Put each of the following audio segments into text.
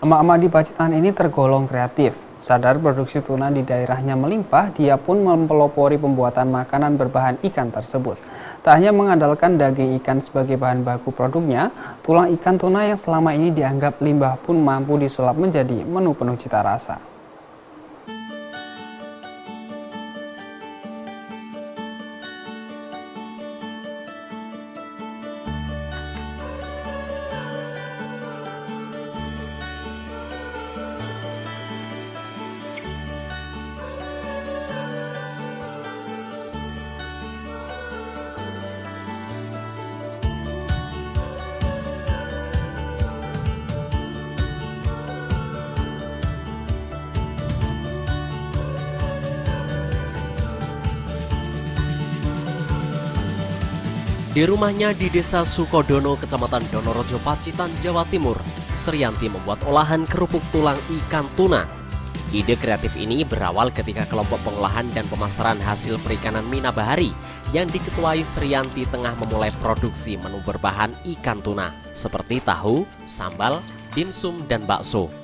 Emak-emak di Pacitan ini tergolong kreatif. Sadar produksi tuna di daerahnya melimpah, dia pun mempelopori pembuatan makanan berbahan ikan tersebut. Tak hanya mengandalkan daging ikan sebagai bahan baku produknya, tulang ikan tuna yang selama ini dianggap limbah pun mampu disulap menjadi menu penuh cita rasa. Di rumahnya di Desa Sukodono, Kecamatan Donorejo, Pacitan, Jawa Timur, Sriyanti membuat olahan kerupuk tulang ikan tuna. Ide kreatif ini berawal ketika kelompok pengolahan dan pemasaran hasil perikanan Mina Bahari yang diketuai Sriyanti tengah memulai produksi menu berbahan ikan tuna seperti tahu, sambal, dimsum, dan bakso.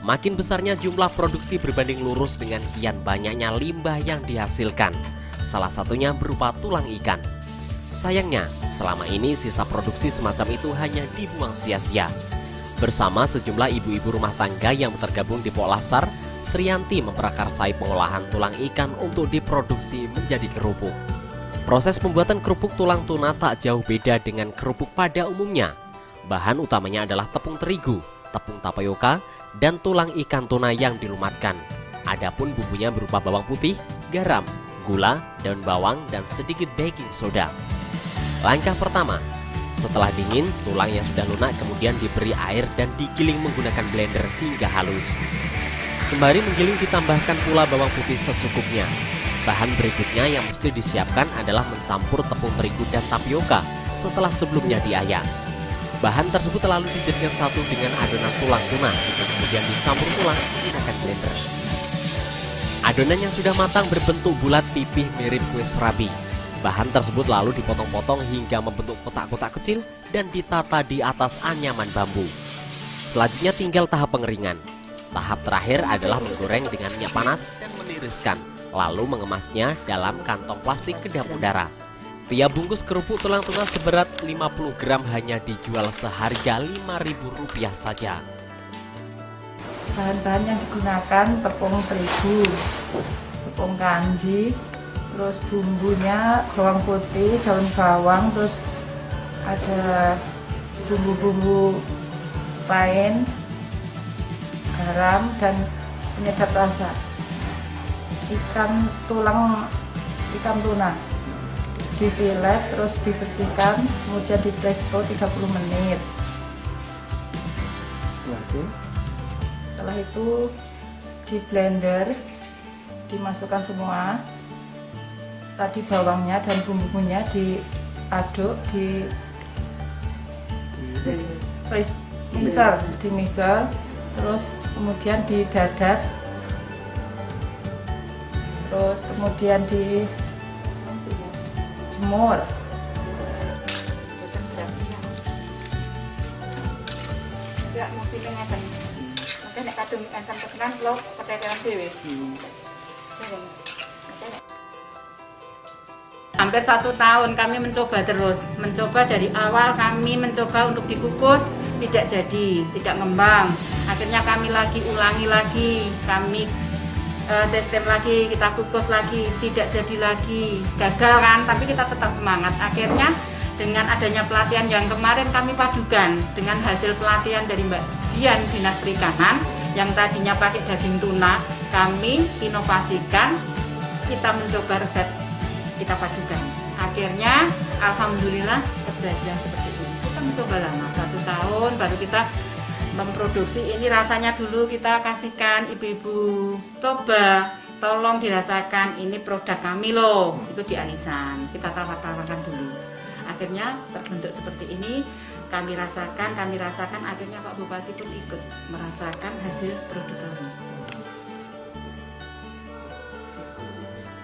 Makin besarnya jumlah produksi berbanding lurus dengan kian banyaknya limbah yang dihasilkan, salah satunya berupa tulang ikan. Sayangnya, selama ini sisa produksi semacam itu hanya dibuang sia-sia. Bersama sejumlah ibu-ibu rumah tangga yang tergabung di Poklasar, Sriyanti memprakarsai pengolahan tulang ikan untuk diproduksi menjadi kerupuk. Proses pembuatan kerupuk tulang tuna tak jauh beda dengan kerupuk pada umumnya. Bahan utamanya adalah tepung terigu, tepung tapioka, dan tulang ikan tuna yang dilumatkan. Adapun bumbunya berupa bawang putih, garam, gula, daun bawang, dan sedikit baking soda. Langkah pertama, setelah dingin, tulang yang sudah lunak kemudian diberi air dan digiling menggunakan blender hingga halus. Sembari menggiling ditambahkan pula bawang putih secukupnya. Bahan berikutnya yang mesti disiapkan adalah mencampur tepung terigu dan tapioka setelah sebelumnya diayak. Bahan tersebut lalu dijadikan satu dengan adonan tulang tuna, kemudian dicampur ulang menggunakan blender. Adonan yang sudah matang berbentuk bulat pipih mirip kue serabi. Bahan tersebut lalu dipotong-potong hingga membentuk kotak-kotak kecil dan ditata di atas anyaman bambu. Selanjutnya tinggal tahap pengeringan. Tahap terakhir adalah menggoreng dengan minyak panas dan meniriskan, lalu mengemasnya dalam kantong plastik kedap udara. Tiap bungkus kerupuk tulang tuna seberat 50 gram hanya dijual seharga Rp5.000 saja. Bahan-bahan yang digunakan tepung terigu, tepung kanji, terus bumbunya bawang putih, daun bawang, terus ada bumbu-bumbu lain, garam, dan penyedap rasa. Ikan tuna difilet, terus dibersihkan, kemudian di presto 30 menit. Setelah itu di blender, dimasukkan semua. Tadi bawangnya dan bumbunya diaduk, di mixer, terus kemudian didadar, terus kemudian dijemur. Hampir 1 tahun kami mencoba dari awal kami mencoba untuk dikukus, tidak jadi, tidak ngembang. Akhirnya kami ulangi lagi, kami sistem lagi, kita kukus lagi, tidak jadi lagi, gagal kan, tapi kita tetap semangat. Akhirnya dengan adanya pelatihan yang kemarin kami padukan dengan hasil pelatihan dari Mbak Dian Dinas Perikanan yang tadinya pakai daging tuna, kami inovasikan, kita mencoba resep, kita padukan. Akhirnya alhamdulillah keberhasilan seperti ini. Kita mencoba lama, 1 tahun baru kita memproduksi ini. Rasanya dulu kita kasihkan ibu-ibu, coba tolong dirasakan, ini produk kami loh, itu di arisan, kita tawar-tawarkan dulu. Akhirnya terbentuk seperti ini, kami rasakan, akhirnya Pak Bupati pun ikut merasakan hasil produk kami.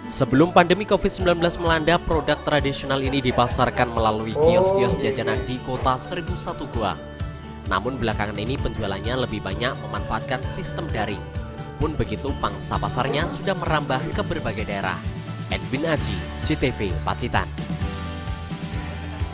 Sebelum pandemi COVID-19 melanda, produk tradisional ini dipasarkan melalui kios-kios jajanan di kota 1001 Goa. Namun belakangan ini penjualannya lebih banyak memanfaatkan sistem daring. Pun begitu, pangsa pasarnya sudah merambah ke berbagai daerah. Edwin Aji, CTV, Pacitan.